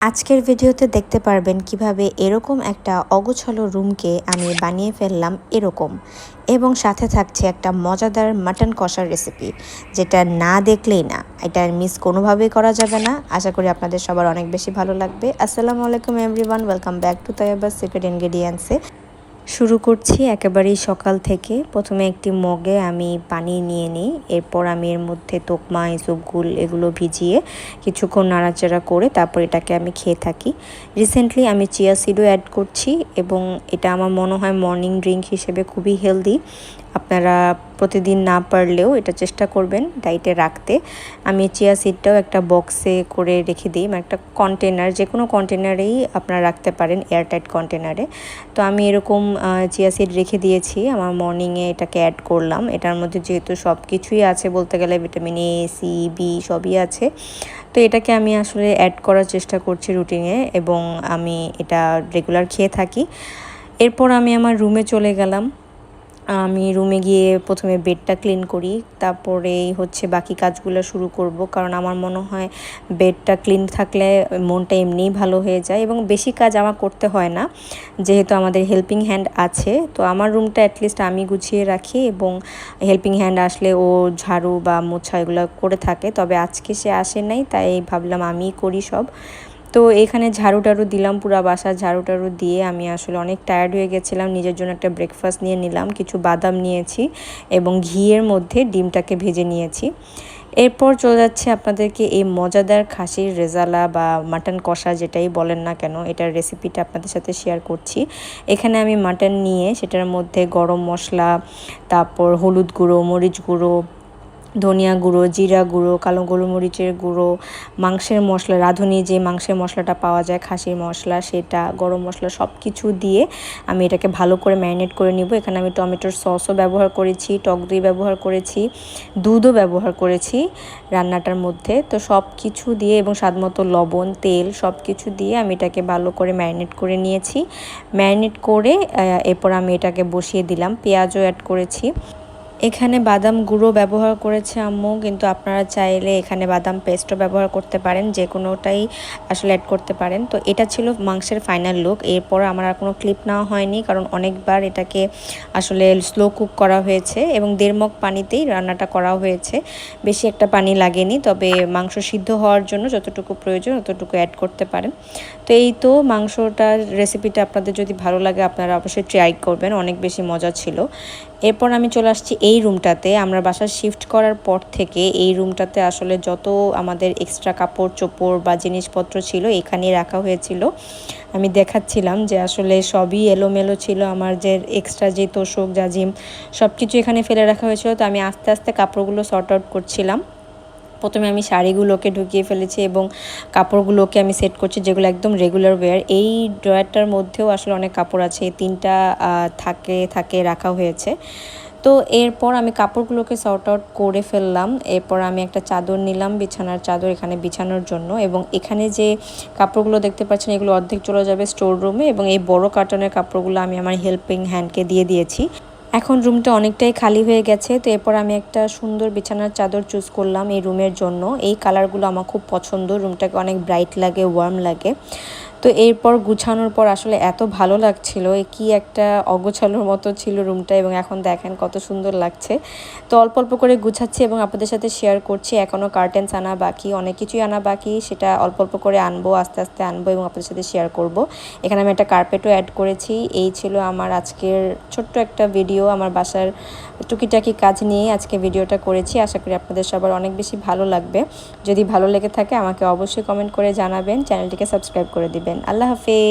আজকের ভিডিওতে দেখতে পারবেন কিভাবে এরকম একটা অগোছালো রুমকে আমি বানিয়ে ফেললাম এরকম, এবং সাথে থাকছে একটা মজাদার মাটন কষার রেসিপি, যেটা না দেখলেই না, এটা মিস কোনোভাবেই করা যাবে না। আশা করি আপনাদের সবার অনেক বেশি ভালো লাগবে। আসসালামু আলাইকুম everyone, welcome back to Taiyaba's secret ইনগ্রেডিয়েন্টসে। শুরু করছি একেবারেই সকাল থেকে। প্রথমে একটি মগে আমি পানি নিয়ে নিই, এরপর আমি এর মধ্যে তোকমা, ইসবগুল এগুলো ভিজিয়ে কিছুক্ষণ নাড়াচাড়া করে তারপর এটাকে আমি খেয়ে থাকি। রিসেন্টলি আমি চিয়া সিডও অ্যাড করছি এবং এটা আমার মনে হয় মর্নিং ড্রিঙ্ক হিসেবে খুবই হেলদি। আপনারা প্রতিদিন না পারলেও এটা চেষ্টা করবেন ডায়েটে রাখতে। আমি চিয়া সিডটাও একটা বক্সে করে রেখে দিই, মানে একটা কন্টেনার, যে কোনো কন্টেনারেই আপনারা রাখতে পারেন, এয়ারটাইট কন্টেনারে। তো আমি এরকম চিয়া সিড রেখে দিয়েছি, আমার মর্নিংয়ে এটাকে অ্যাড করলাম। এটার মধ্যে যেহেতু সব কিছুই আছে বলতে গেলে, ভিটামিন এ, সি, বি সবই আছে, তো এটাকে আমি আসলে অ্যাড করার চেষ্টা করছি রুটিনে, এবং আমি এটা রেগুলার খেয়ে থাকি। এরপর আমি আমার রুমে চলে গেলাম। আমি রুমে গিয়ে প্রথমে বেডটা ক্লিন করি, তারপরেই হচ্ছে বাকি কাজগুলো শুরু করব, কারণ আমার মনে হয় বেডটা ক্লিন থাকলে মনটা এমনিই ভালো হয়ে যায় এবং বেশি কাজ আমার করতে হয় না, যেহেতু আমাদের হেল্পিং হ্যান্ড আছে। তো আমার রুমটা অ্যাটলিস্ট আমি গুছিয়ে রাখি, এবং হেল্পিং হ্যান্ড আসলে ও ঝাড়ু বা মোছা এগুলো করে থাকে। তবে আজকে সে আসে নাই, তাই ভাবলাম আমিই করি সব। তো এখানে ঝাড়ু টাড়ু দিলাম, পুরা বাসা ঝাড়ু টাড়ু দিয়ে আমি আসলে অনেক টায়ার্ড হয়ে গেছিলাম। নিজের জন্য একটা ব্রেকফাস্ট নিয়ে নিলাম, কিছু বাদাম নিয়েছি এবং ঘিয়ের মধ্যে ডিমটাকে ভেজে নিয়েছি। এরপর চলে যাচ্ছে আপনাদেরকে এই মজাদার খাসির রেজালা বা মাটন কষা, যেটাই বলেন না কেন, এটার রেসিপিটা আপনাদের সাথে শেয়ার করছি। এখানে আমি মাটন নিয়ে সেটার মধ্যে গরম মশলা, তারপর হলুদ গুঁড়ো, মরিচ গুঁড়ো, ধনিয়া গুঁড়ো, জিরা গুঁড়ো, কালো গোলমরিচের গুঁড়ো, মাংসের মশলা, রাঁধুনি যে মাংসের মশলাটা পাওয়া যায়, খাসির মশলা, সেটা, গরম মশলা, সব কিছু দিয়ে আমি এটাকে ভালো করে ম্যারিনেট করে নিব। এখানে আমি টমেটোর সসও ব্যবহার করেছি, টক দই ব্যবহার করেছি, দুধও ব্যবহার করেছি রান্নাটার মধ্যে। তো সব কিছু দিয়ে এবং স্বাদমতো লবণ, তেল সব কিছু দিয়ে আমি এটাকে ভালো করে ম্যারিনেট করে নিয়েছি। ম্যারিনেট করে এরপর আমি এটাকে বসিয়ে দিলাম, পেঁয়াজও অ্যাড করেছি। এখানে বাদাম গুঁড়ো ব্যবহার করেছে আম্মু, কিন্তু আপনারা চাইলে এখানে বাদাম পেস্টও ব্যবহার করতে পারেন, যে কোনোটাই আসলে অ্যাড করতে পারেন। তো এটা ছিল মাংসের ফাইনাল লুক। এরপর আমার আর কোনো ক্লিপ নেওয়া হয়নি, কারণ অনেকবার এটাকে আসলে স্লো কুক করা হয়েছে এবং 1.5 মগ পানিতেই রান্নাটা করা হয়েছে, বেশি একটা পানি লাগেনি। তবে মাংস সিদ্ধ হওয়ার জন্য যতটুকু প্রয়োজন ততটুকু অ্যাড করতে পারেন। তো এই তো মাংসটার রেসিপিটা আপনাদের যদি ভালো লাগে আপনারা অবশ্যই ট্রাই করবেন, অনেক বেশি মজা ছিল। এরপর আমি চলে আসছি এই রুমটাতে। আমরা বাসা শিফট করার পর থেকে এই রুমটাতে আসলে যত আমাদের এক্সট্রা কাপড় চোপড় বা জিনিসপত্র ছিল এখানেই রাখা হয়েছিল। আমি দেখাচ্ছিলাম যে আসলে সবই এলোমেলো ছিল, আমার যে এক্সট্রা যে তোশক জাজিম সব কিছু এখানে ফেলে রাখা হয়েছিল। তো আমি আস্তে আস্তে কাপড়গুলো সর্ট আউট করছিলাম। প্রথমে আমি শাড়িগুলোকে ঢুকিয়ে ফেলেছি এবং কাপড়গুলোকে আমি সেট করছি, যেগুলো একদম রেগুলার ওয়্যার। এই ড্রয়ারটার মধ্যেও আসলে অনেক কাপড় আছে, এই 3টা থাকে রাখা হয়েছে। তো এরপর আমি কাপড়গুলোকে সর্ট আউট করে ফেললাম। এরপর আমি একটা চাদর নিলাম, বিছানার চাদর, এখানে বিছানোর জন্য। এবং এখানে যে কাপড়গুলো দেখতে পাচ্ছেন এগুলো অর্ধেক চলে যাবে স্টোর রুমে, এবং এই বড় কার্টনের কাপড়গুলো আমি আমার হেল্পিং হ্যান্ডকে দিয়ে দিয়েছি। এখন রুমটা অনেকটাই খালি হয়ে গেছে। তো এরপর আমি একটা সুন্দর বিছানার চাদর চুজ করলাম এই রুমের জন্য। এই কালারগুলো আমার খুব পছন্দ, রুমটাকে অনেক ব্রাইট লাগে, ওয়ার্ম লাগে। তো এরপর গুছানোর পর আসলে এত ভালো লাগছিল, কি একটা অগোছালোর মতো ছিল রুমটা, এবং এখন দেখেন কত সুন্দর লাগছে। তো অল্প অল্প করে গুছাচ্ছি এবং আপনাদের সাথে শেয়ার করছি। এখনও কার্টেন্স আনা বাকি, অনেক কিছুই আনা বাকি, সেটা অল্প অল্প করে আনবো, আস্তে আস্তে আনবো এবং আপনাদের সাথে শেয়ার করব। এখানে আমি একটা কার্পেটও অ্যাড করেছি। এই ছিল আমার আজকের ছোট্ট একটা ভিডিও, আমার বাসার টুকিটাকি কাজ নিয়ে আজকে ভিডিওটা করেছি। আশা করি আপনাদের সবার অনেক বেশি ভালো লাগবে। যদি ভালো লেগে থাকে আমাকে অবশ্যই কমেন্ট করে জানাবেন, চ্যানেলটিকে সাবস্ক্রাইব করে দিবেন। আল্লাহ হাফেজ।